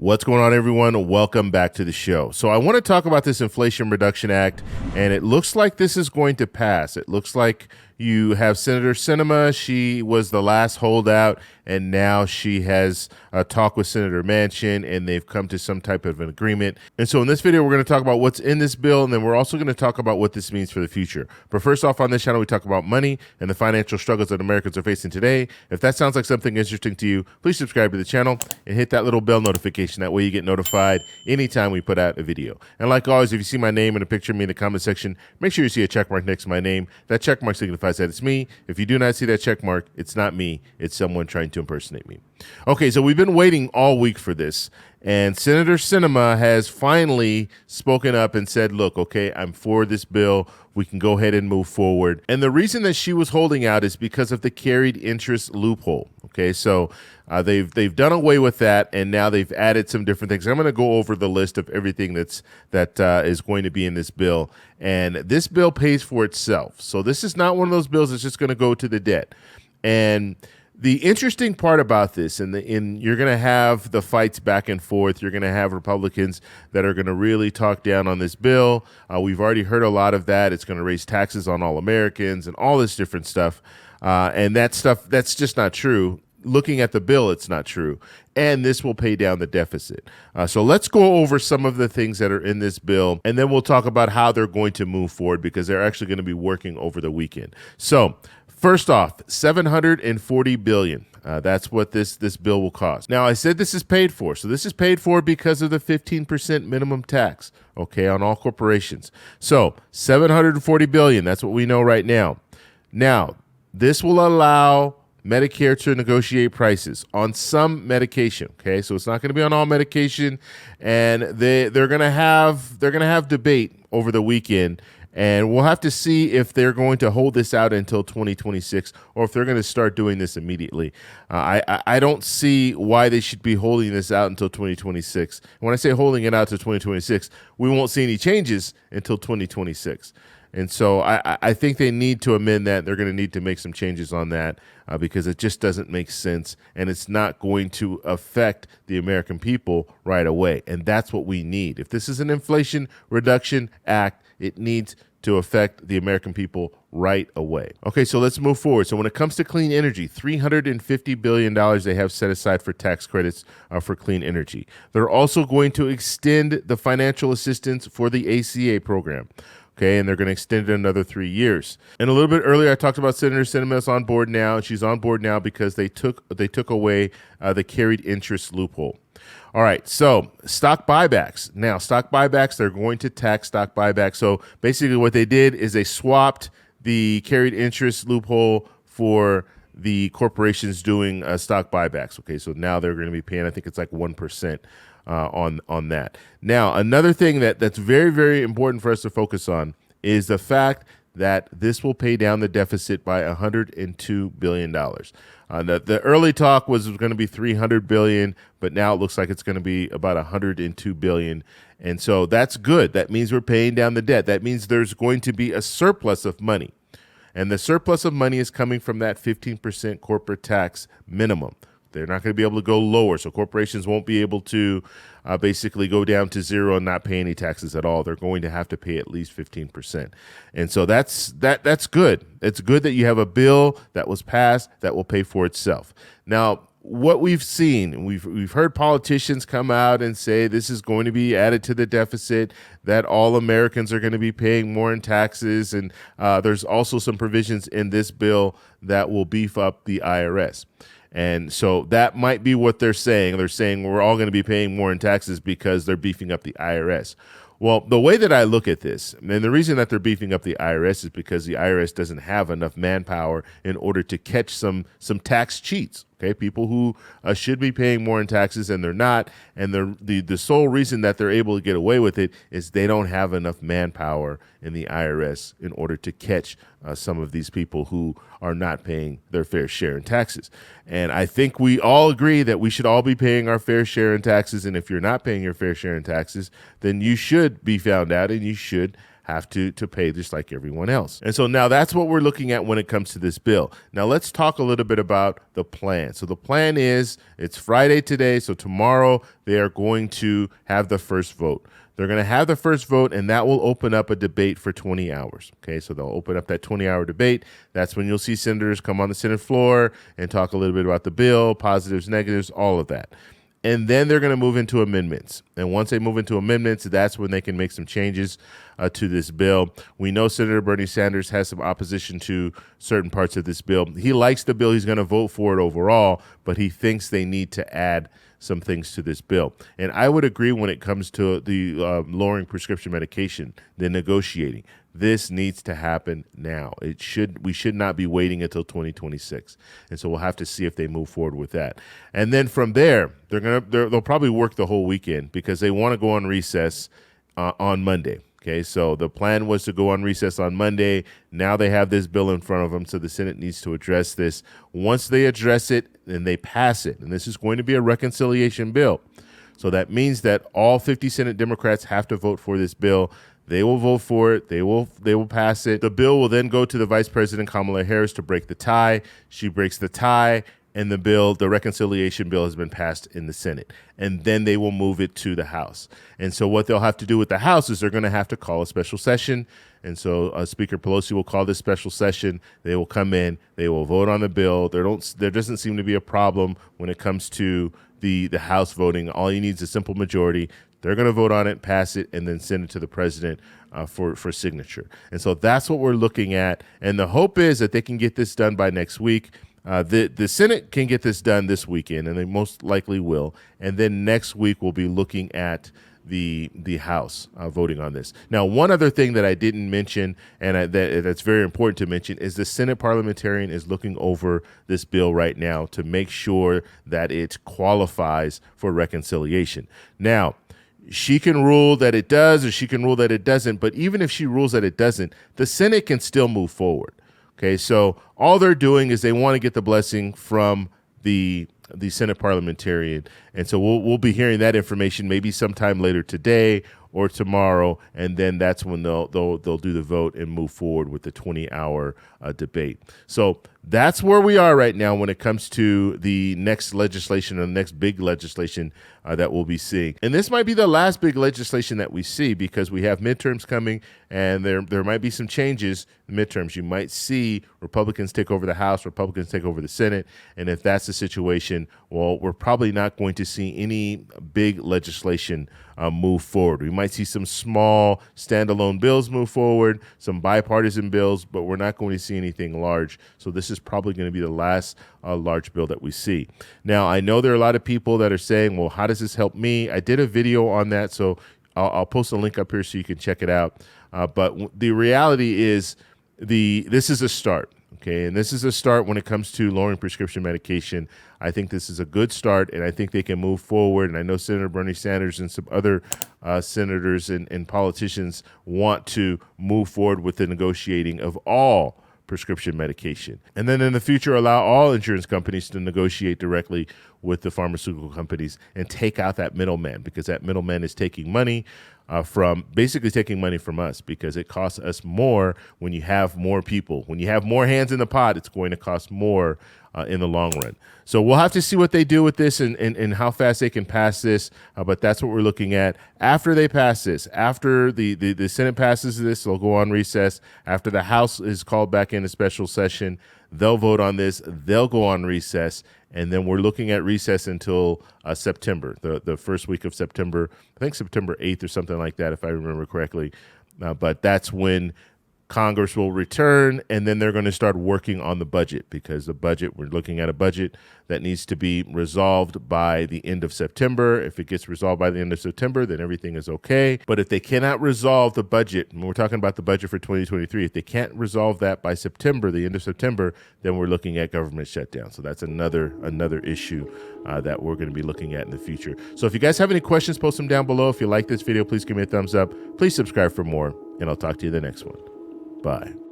What's going on, everyone? Welcome back to the show. So I want to talk about this Inflation Reduction Act, and it looks like this is going to pass. It looks like you have Senator Sinema. She was the last holdout, and now she has a talk with Senator Manchin, and they've come to some type of an agreement. And so in this video, we're going to talk about what's in this bill, and then we're also going to talk about what this means for the future. But first off, on this channel, we talk about money and the financial struggles that Americans are facing today. If that sounds like something interesting to you, please subscribe to the channel and hit that little bell notification. That way you get notified anytime we put out a video. And like always, if you see my name and a picture of me in the comment section, make sure you see a check mark next to my name. That check mark signifies that it's me. If you do not see that check mark, it's not me. It's someone trying to impersonate me. Okay, so we've been waiting all week for this. And Senator Sinema has finally spoken up and said, look, okay, I'm for this bill. We can go ahead and move forward. And the reason that she was holding out is because of the carried interest loophole. Okay, so they've done away with that, and now they've added some different things. I'm going to go over the list of everything that is going to be in this bill. And this bill pays for itself. So this is not one of those bills that's just going to go to the debt. And the interesting part about this, and you're going to have the fights back and forth. You're going to have Republicans that are going to really talk down on this bill. We've already heard a lot of that. It's going to raise taxes on all Americans and all this different stuff. And that stuff, that's just not true. Looking at the bill, it's not true. And this will pay down the deficit. So let's go over some of the things that are in this bill, and then we'll talk about how they're going to move forward, because they're actually going to be working over the weekend. So first off, $740 billion. That's what this bill will cost. Now, I said this is paid for. So this is paid for because of the 15% minimum tax, okay, on all corporations. So $740 billion, that's what we know right now. Now, this will allow Medicare to negotiate prices on some medication. Okay, so it's not going to be on all medication, and they're going to have debate over the weekend, and we'll have to see if they're going to hold this out until 2026 or if they're going to start doing this immediately. I don't see why they should be holding this out until 2026. When I say holding it out to 2026, we won't see any changes until 2026. And so I think they need to amend that. They're going to need to make some changes on that because it just doesn't make sense, and it's not going to affect the American people right away. And that's what we need. If this is an Inflation Reduction Act, it needs to affect the American people right away. Okay, so let's move forward. So when it comes to clean energy, $350 billion they have set aside for tax credits for clean energy. They're also going to extend the financial assistance for the ACA program. Okay, and they're going to extend it another 3 years. And a little bit earlier, I talked about Senator Sinema's on board now, and she's on board now because they took away the carried interest loophole. All right, so stock buybacks. Now, stock buybacks, they're going to tax stock buybacks. So basically what they did is they swapped the carried interest loophole for the corporations doing stock buybacks. Okay, so now they're going to be paying, I think it's like 1%. On that. Now, another thing that's very, very important for us to focus on is the fact that this will pay down the deficit by $102 billion. The early talk was going to be $300 billion, but now it looks like it's going to be about $102 billion. And so that's good. That means we're paying down the debt. That means there's going to be a surplus of money. And the surplus of money is coming from that 15% corporate tax minimum. They're not going to be able to go lower, so corporations won't be able to basically go down to zero and not pay any taxes at all. They're going to have to pay at least 15%. And so that's good. It's good that you have a bill that was passed that will pay for itself. Now, what we've seen, we've heard politicians come out and say this is going to be added to the deficit, that all Americans are going to be paying more in taxes, and there's also some provisions in this bill that will beef up the IRS. And so that might be what they're saying. They're saying we're all going to be paying more in taxes because they're beefing up the IRS. Well, the way that I look at this, and the reason that they're beefing up the IRS is because the IRS doesn't have enough manpower in order to catch some tax cheats. Okay, people who should be paying more in taxes and they're not, and the sole reason that they're able to get away with it is they don't have enough manpower in the IRS in order to catch some of these people who are not paying their fair share in taxes. And I think we all agree that we should all be paying our fair share in taxes, and if you're not paying your fair share in taxes, then you should be found out and you should have to pay just like everyone else. And so now that's what we're looking at when it comes to this bill. Now let's talk a little bit about the plan. So the plan is it's Friday today. So tomorrow they are going to have the first vote. They're going to have the first vote, and that will open up a debate for 20 hours. Okay, so they'll open up that 20-hour debate. That's when you'll see senators come on the Senate floor and talk a little bit about the bill, positives, negatives, all of that. And then they're going to move into amendments. And once they move into amendments, that's when they can make some changes to this bill. We know Senator Bernie Sanders has some opposition to certain parts of this bill. He likes the bill. He's going to vote for it overall, but he thinks they need to add some things to this bill. And I would agree when it comes to the lowering prescription medication, the negotiating. This needs to happen now. We should not be waiting until 2026. And so we'll have to see if they move forward with that. And then from there, they'll probably work the whole weekend because they want to go on recess on Monday. Okay, so the plan was to go on recess on Monday. Now they have this bill in front of them, so the Senate needs to address this. Once they address it, then they pass it. And this is going to be a reconciliation bill. So that means that all 50 Senate Democrats have to vote for this bill. They will vote for it. They will pass it. The bill will then go to the Vice President Kamala Harris to break the tie. She breaks the tie, and the reconciliation bill has been passed in the Senate. And then they will move it to the House. And so what they'll have to do with the House is they're going to have to call a special session. And so Speaker Pelosi will call this special session. They will come in. They will vote on the bill. There doesn't seem to be a problem when it comes to the House voting. All you need is a simple majority. They're going to vote on it, pass it, and then send it to the president for signature. And so that's what we're looking at. And the hope is that they can get this done by next week. The Senate can get this done this weekend, and they most likely will. And then next week we'll be looking at the House voting on this. Now, one other thing that I didn't mention, and that's very important to mention, is the Senate parliamentarian is looking over this bill right now to make sure that it qualifies for reconciliation. Now, she can rule that it does, or she can rule that it doesn't. But even if she rules that it doesn't, the Senate can still move forward. Okay, so all they're doing is they want to get the blessing from the Senate parliamentarian, and so we'll be hearing that information maybe sometime later today or tomorrow, and then that's when they'll do the vote and move forward with the 20-hour debate. So that's where we are right now when it comes to the next legislation, or the next big legislation that we'll be seeing. And this might be the last big legislation that we see because we have midterms coming, and there might be some changes in midterms. You might see Republicans take over the House, Republicans take over the Senate, and if that's the situation, well, we're probably not going to see any big legislation move forward. We might see some small standalone bills move forward, some bipartisan bills, but we're not going to see anything large. So this is probably going to be the last large bill that we see. Now, I know there are a lot of people that are saying, well, how does this help me? I did a video on that, so I'll post a link up here so you can check it out. But the reality is this is a start. Okay, and this is a start when it comes to lowering prescription medication. I think this is a good start, and I think they can move forward. And I know Senator Bernie Sanders and some other senators and politicians want to move forward with the negotiating of all prescription medication. And then in the future, allow all insurance companies to negotiate directly with the pharmaceutical companies and take out that middleman, because that middleman is taking money basically taking money from us, because it costs us more when you have more people. When you have more hands in the pot, it's going to cost more in the long run. So we'll have to see what they do with this and how fast they can pass this, but that's what we're looking at. After they pass this, after the Senate passes this, they'll go on recess. After the House is called back into special session, they'll vote on this, they'll go on recess, and then we're looking at recess until September, the first week of September. I think September 8th or something like that, if I remember correctly. But that's when Congress will return, and then they're going to start working on the budget, because we're looking at a budget that needs to be resolved by the end of September. If it gets resolved by the end of September, then everything is okay. But if they cannot resolve the budget, and we're talking about the budget for 2023, if they can't resolve that by September, the end of September, then we're looking at government shutdown. So that's another issue that we're going to be looking at in the future. So if you guys have any questions, post them down below. If you like this video, please give me a thumbs up. Please subscribe for more, and I'll talk to you in the next one. Bye.